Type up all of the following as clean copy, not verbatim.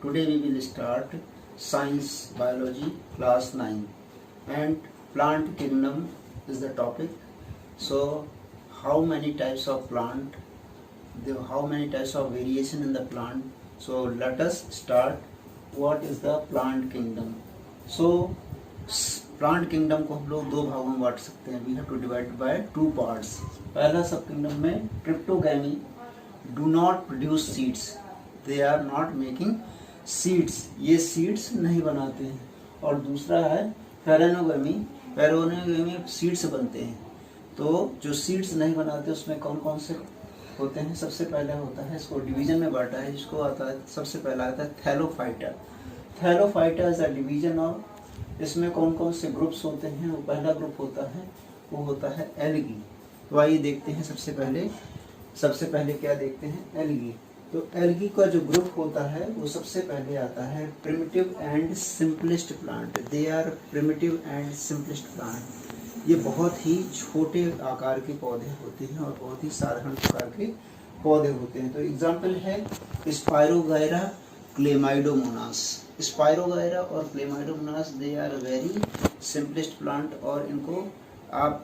Today we will start Science Biology class 9 and Plant Kingdom is the topic. So how many types of plant, how many types of variation in the plant. So let us start. What is the plant kingdom? So plant kingdom को हम लोग दो भागों में बांट सकते हैं. We have to divide by two parts. पहला सब किंगडम में cryptogamy do not produce seeds, they are not making seeds, ये सीड्स नहीं बनाते हैं. और दूसरा है फेरेनोगैमी, फेरेनोगैमी सीड्स बनते हैं. तो जो सीड्स नहीं बनाते उसमें कौन कौन से होते हैं? सबसे पहले होता है, इसको डिवीजन में बांटा है, जिसको आता है सबसे पहला आता है Thallophyta. Thallophyta is a division of, इसमें कौन कौन से ग्रुप्स होते हैं? वो पहला ग्रुप होता है, वो होता है एल्गी. तो आइए देखते हैं. सबसे पहले क्या देखते हैं? एल्गी. तो एल्गी का जो ग्रुप होता है वो सबसे पहले आता है primitive and simplest plant. They are primitive and simplest plant. ये बहुत ही छोटे आकार के पौधे होते हैं और बहुत ही साधारण प्रकार के पौधे होते हैं. तो एग्जाम्पल है स्पायरोगायरा, क्लेमाइडोमोनास. स्पायरोगायरा और chlamydomonas they are very simplest plant. और इनको आप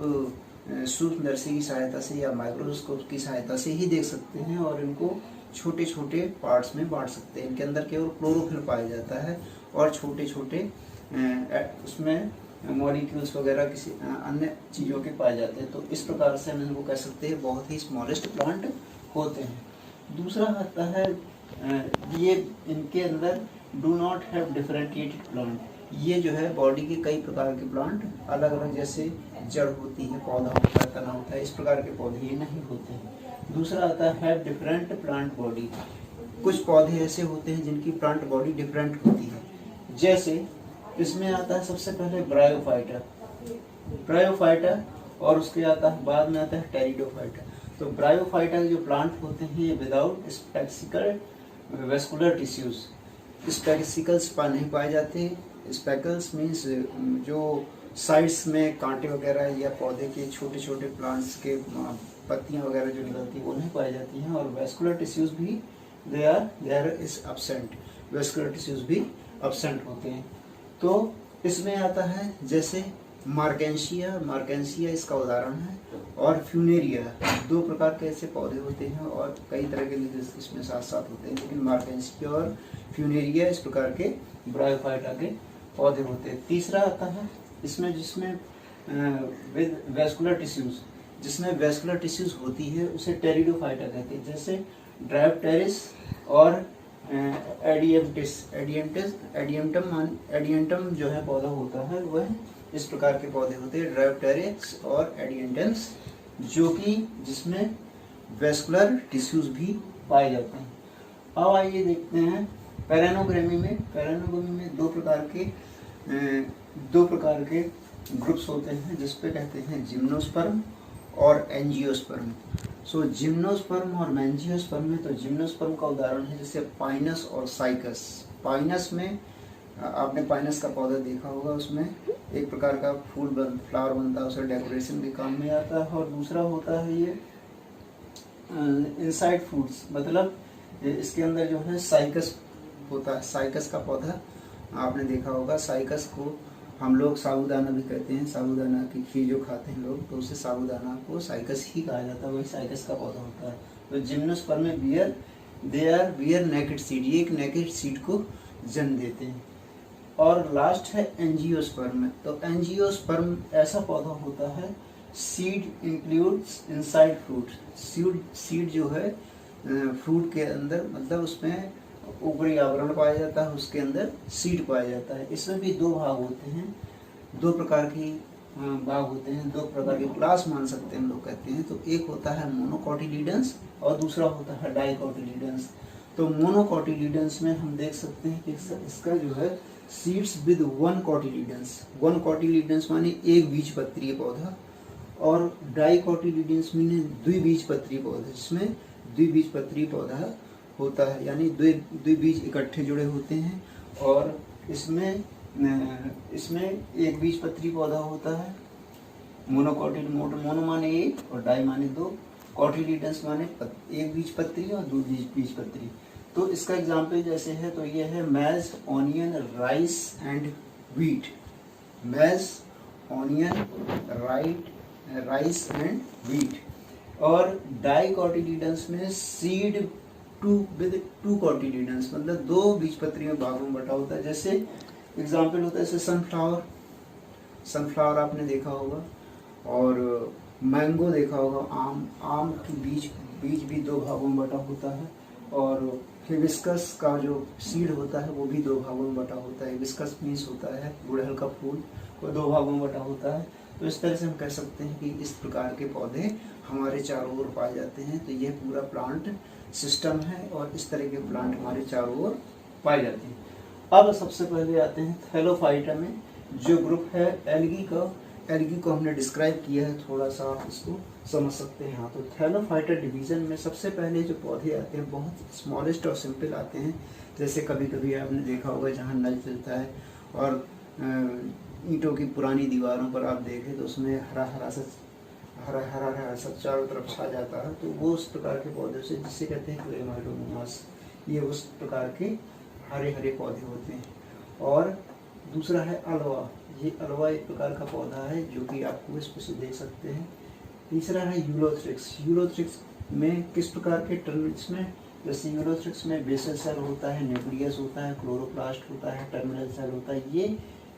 सूक्ष्मदर्शी की सहायता से या माइक्रोस्कोप की सहायता से ही देख सकते हैं और इनको छोटे छोटे पार्ट्स में बांट सकते हैं. इनके अंदर केवल क्लोरोफिल पाया जाता है और छोटे छोटे उसमें मॉलिक्यूल्स वगैरह किसी अन्य चीज़ों के पाए जाते हैं. तो इस प्रकार से हम इनको कह सकते हैं बहुत ही स्मॉलेस्ट प्लांट होते हैं. दूसरा आता है ये इनके अंदर do not have differentiated plant. ये जो है बॉडी के कई प्रकार के प्लांट अलग अलग, जैसे जड़ होती है, पौधा होता है, तना होता है, इस प्रकार के पौधे ये नहीं होते हैं. दूसरा आता है हैव डिफरेंट प्लांट बॉडी. कुछ पौधे ऐसे होते हैं जिनकी प्लांट बॉडी डिफरेंट होती है. जैसे इसमें आता है सबसे पहले ब्रायोफाइटा, ब्रायोफाइटा, और उसके आता है बाद में आता है टेरिडोफाइटा. तो ब्रायोफाइटा जो प्लांट होते हैं ये विदाउट स्पेसिकल वेस्कुलर टिश्यूज, स्पेसिकल्स नहीं पाए जाते. स्पेकल्स मीन्स जो साइड्स में कांटे वगैरह या पौधे के छोटे छोटे प्लांट्स के पत्तियां वगैरह जो निकलती है वो नहीं पाई जाती हैं. और वेस्कुलर टिश्यूज भी there is absent, vascular tissues भी एब्सेंट होते हैं. तो इसमें आता है जैसे मार्केंशिया, मार्केंशिया इसका उदाहरण है, और फ्यूनेरिया. दो प्रकार के ऐसे पौधे होते हैं और कई तरह के इसमें साथ साथ होते हैं, लेकिन मार्केंशिया और फ्यूनेरिया इस प्रकार के ब्रायोफाइटा के पौधे होते हैं. तीसरा आता है इसमें जिसमें विद वेस्कुलर टिश्यूज, जिसमें वेस्कुलर टिश्यूज होती है उसे टेरिडोफाइटा कहते हैं. जैसे ड्रायोप्टेरिस और एडियंटम जो है पौधा होता है वह इस प्रकार के पौधे होते हैं, ड्रायोप्टेरिस और एडियंटम्स, जो कि जिसमें वेस्कुलर टिश्यूज भी पाए जाते हैं. अब आइए देखते हैं पेरेनोग्रामी में. पेरेनोग्रामी में दो प्रकार के ग्रुप्स होते हैं, जिसपे कहते हैं जिम्नोस्पर्म और एंजियोस्पर्म. सो जिम्नोस्पर्म और एंजियोस्पर्म में, तो जिम्नोस्पर्म का उदाहरण है जैसे पाइनस और साइकस. पाइनस में आपने पाइनस का पौधा देखा होगा, उसमें एक प्रकार का फ्लावर बनता है, उसे डेकोरेशन के काम में आता है. और दूसरा होता है ये इनसाइड फ्रूट्स, मतलब इसके अंदर जो है साइकस होता है. साइकस का पौधा आपने देखा होगा. साइकस को हम लोग साबूदाना भी कहते हैं. साबूदाना की खीर जो खाते हैं लोग, तो उसे साबूदाना को साइकस ही कहा जाता है, वही साइकस का पौधा होता है. तो जिम्नोस्पर्म में बियर नेकेड सीड, ये एक नेकेड सीड को जन्म देते हैं. और लास्ट है एंजियोस्पर्म. तो एंजियोस्पर्म ऐसा पौधा होता है, seed includes inside fruit. Seed जो है फ्रूट के अंदर, मतलब उसमें ऊपरी आवरण पाया जाता है, उसके अंदर सीड पाया जाता है. इसमें भी दो भाग होते हैं, दो प्रकार की भाग होते हैं, दो प्रकार के क्लास मान सकते हैं हम लोग कहते हैं. तो एक होता है मोनोकोटिलीडन्स और दूसरा होता है डाइकोटिलीडन्स. तो मोनोकोटिलीडन्स में हम देख सकते हैं कि इसका जो है सीड्स विद वन कोटिलीडन्स. वन कोटिलीडन्स माने एक बीजपत्रीय पौधा, और डाइकोटिलीडन्स माने द्विबीजपत्रीय पौधा, जिसमें द्विबीजपत्रीय पौधा होता है, यानी द्विबीज इकट्ठे जुड़े होते हैं. और इसमें एक बीजपत्री पौधा होता है. मोनो माने एक और डाई माने दो, कोटिलीडन्स माने एक बीजपत्री और दो बीजपत्री. तो इसका एग्जाम्पल जैसे है तो ये है maize, onion, rice and wheat. Maize, onion, rice and wheat. और डाइकोटिलीडन्स में सीड विद टू कोटिलीडन्स, मतलब दो बीजपत्री में भागों में बटा होता है। जैसे एग्जाम्पल होता है जैसे सनफ्लावर, सनफ्लावर आपने देखा होगा, और मैंगो देखा होगा, आम की बीज भी दो भागों में बटा होता है। और हिबिस्कस का जो सीड होता है वो भी दो भागों में बटा होता है। हिबिस्कस मीन्स होता है गुड़हल का फूल, वो दो भागों में बटा होता है। तो इस तरह से हम कह सकते हैं कि इस प्रकार के पौधे हमारे चारों ओर पाए जाते हैं। तो यह पूरा प्लांट सिस्टम है और इस तरह के प्लांट हमारे चारों ओर पाए जाते हैं। अब सबसे पहले आते हैं थैलोफाइटा में, जो ग्रुप है एल्गी का। एल्गी को हमने डिस्क्राइब किया है, थोड़ा सा आप इसको समझ सकते हैं। हाँ, तो थैलोफाइटा डिवीजन में सबसे पहले जो पौधे आते हैं बहुत स्मॉलेस्ट और सिंपल आते हैं। जैसे कभी कभी आपने देखा होगा जहाँ नल चलता है और ईंटों की पुरानी दीवारों पर आप देखें तो उसमें हरा हरा सा चारों तरफ छा जाता है, तो वो उस प्रकार के पौधे से, जिसे कहते हैं क्लेमाइडोमोनास, ये उस प्रकार के हरे हरे पौधे होते हैं। और दूसरा है अलवा। ये अलवा एक प्रकार का पौधा है जो कि आपको इस पर से देख सकते हैं। तीसरा है यूलोथ्रिक्स। यूलोथ्रिक्स में किस प्रकार के टर्मिनल्स में, जैसे यूलोथ्रिक्स में बेसल सेल होता है, न्यूक्लियस होता है, क्लोरोप्लास्ट होता है, टर्मिनल सेल होता है। ये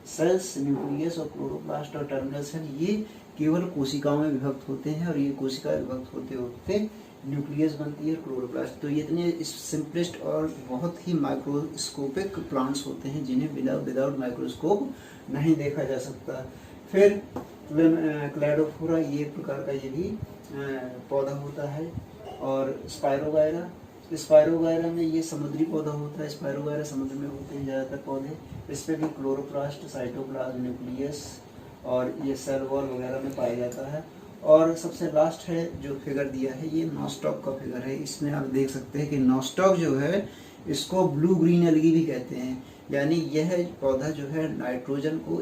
सेल्स, न्यूक्लियस और क्लोरोप्लास्ट और टर्मिनल सेल, ये केवल कोशिकाओं में विभक्त होते हैं और ये कोशिका विभक्त होते होते न्यूक्लियस बनती है, क्लोरोप्लास्ट। तो ये इतने सिंपलेस्ट और बहुत ही माइक्रोस्कोपिक प्लांट्स होते हैं जिन्हें विदाउट माइक्रोस्कोप नहीं देखा जा सकता। फिर क्लैडोफोरा, ये एक प्रकार का ये भी पौधा होता है। और स्पायरोगायरा में ये समुद्री पौधा होता है। स्पायरोगायरा समुद्र में होते हैं ज़्यादातर पौधे। इस पर भी क्लोरोप्लास्ट, साइटोप्लाज्म, न्यूक्लियस और ये सेल वॉल वगैरह में पाया जाता है। और सबसे लास्ट है जो फिगर दिया है, ये नॉस्टॉक का फिगर है। इसमें आप देख सकते हैं कि नॉस्टॉक जो है इसको ब्लू ग्रीन एल्गी भी कहते हैं। यानी यह पौधा जो है नाइट्रोजन को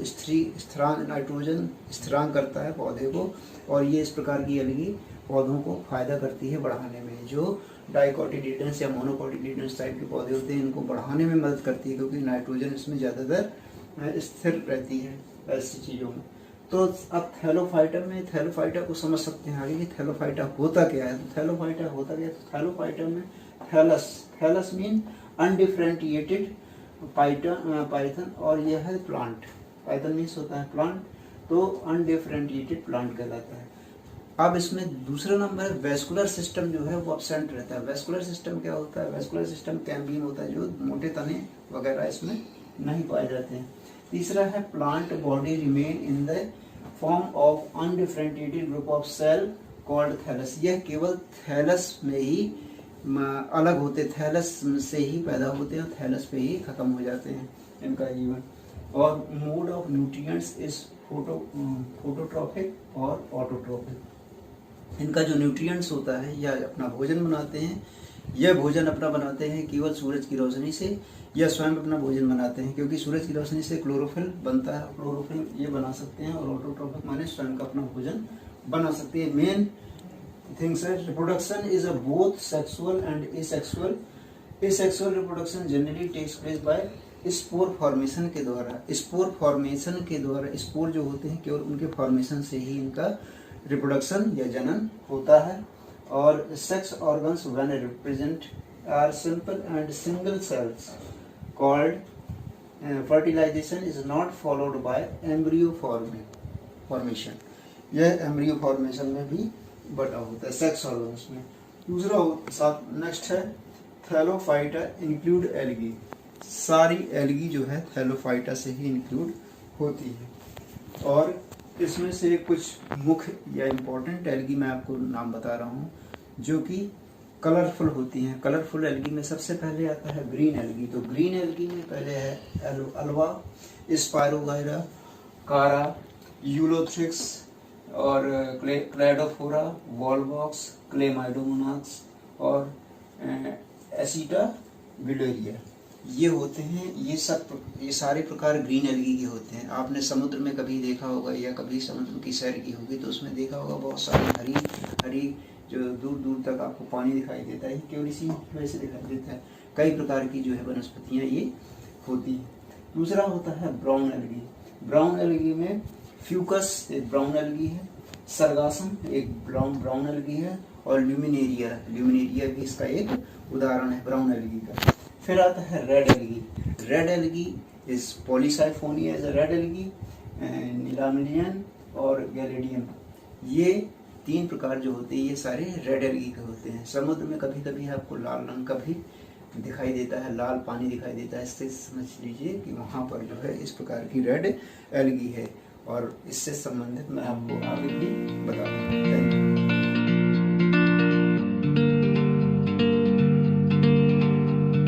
नाइट्रोजन स्थिरांक करता है पौधे को, और ये इस प्रकार की एल्गी पौधों को फायदा करती है बढ़ाने में। जो डाइकोटिलीडन्स या मोनोकोटिलीडन्स टाइप के पौधे होते हैं इनको बढ़ाने में मदद करती है, क्योंकि नाइट्रोजन इसमें ज़्यादातर स्थिर रहती है ऐसी चीज़ों में। तो अब थैलोफाइटा को समझ सकते हैं आगे कि थैलोफाइटा होता क्या है। तो थैलोफाइटा होता क्या है, तो थैलोफाइटा में थैलस मीन अनडिफरेंटिएटेड पाइथन, और यह है प्लांट। पाइथन मीन्स होता है प्लांट, तो अनडिफरेंटिएटेड प्लांट कहलाता है। अब इसमें दूसरा नंबर वेस्कुलर सिस्टम जो है वो एब्सेंट रहता है। वेस्कुलर सिस्टम क्या होता है, वेस्कुलर सिस्टम कैम्बियम होता है, जो मोटे तने वगैरह इसमें नहीं पाए जाते हैं। तीसरा है plant body remain in the form of undifferentiated group of cell called thallus. यह केवल थैलस में ही अलग होते, थैलस से ही पैदा होते हैं और थैलस पे ही खत्म हो जाते हैं इनका जीवन। और mode of nutrients is phototropic और ऑटोट्रॉपिक। इनका जो न्यूट्रिएंट्स होता है या अपना भोजन बनाते हैं, यह भोजन अपना बनाते हैं केवल सूरज की रोशनी से, या स्वयं अपना भोजन बनाते हैं, क्योंकि सूरज की रोशनी से क्लोरोफिल बनता है। क्लोरोफिल ये बना सकते हैं, और ऑटोट्रॉपिक माने स्वयं का अपना भोजन बना सकते हैं। मेन थिंग्स है reproduction is a both sexual and asexual. Asexual reproduction generally takes place by spore formation के द्वारा। स्पोर फॉर्मेशन के द्वारा, स्पोर जो होते हैं केवल उनके फॉर्मेशन से ही इनका रिप्रोडक्शन या जनन होता है। और sex organs when represent are simple and single cells called fertilization is not followed by embryo formation. यह एम्ब्रियो फॉर्मेशन में भी बटा होता है सेक्स ऑर्गन्स में। दूसरा नेक्स्ट है थैलोफाइटा इंक्लूड एल्गी। सारी एल्गी जो है थैलोफाइटा से ही इंक्लूड होती है। और इसमें से कुछ मुख्य या इम्पोर्टेंट एल्गी मैं आपको नाम बता रहा हूँ जो कि कलरफुल होती हैं। कलरफुल एल्गी में सबसे पहले आता है ग्रीन एल्गी। तो ग्रीन एल्गी में पहले है अलवा, स्पायरोगायरा, कारा, यूलोथ्रिक्स और क्लैडोफोरा, वॉलवॉक्स, क्लेमाइडोमोनास और एसिटा बिलोरिया। ये होते हैं, ये सारे प्रकार ग्रीन एल्गी के होते हैं। आपने समुद्र में कभी देखा होगा या कभी समुद्र की सैर की होगी तो उसमें देखा होगा बहुत सारी हरी हरी जो दूर दूर तक आपको पानी दिखाई देता है, केवल इसी वैसे दिखाई देता है। कई प्रकार की जो है वनस्पतियाँ ये होती हैं। दूसरा होता है ब्राउन एल्गी। ब्राउन एल्गी में फ्यूकस एक ब्राउन एल्गी है, सरगासम एक ब्राउन एल्गी है, और ल्यूमिनेरिया भी इसका एक उदाहरण है ब्राउन एल्गी का। फिर आता है red algae. Red algae is polysiphonia as a red algae, नीलामिलियन और गैलेडियम। ये 3 प्रकार जो होते हैं ये सारे रेड एल्गी के होते हैं। समुद्र में कभी कभी आपको लाल रंग का भी दिखाई देता है, लाल पानी दिखाई देता है, इससे समझ लीजिए कि वहाँ पर जो है इस प्रकार की रेड एल्गी है। और इससे संबंधित मैं आपको आगे भी बता दूँगा। Thank you.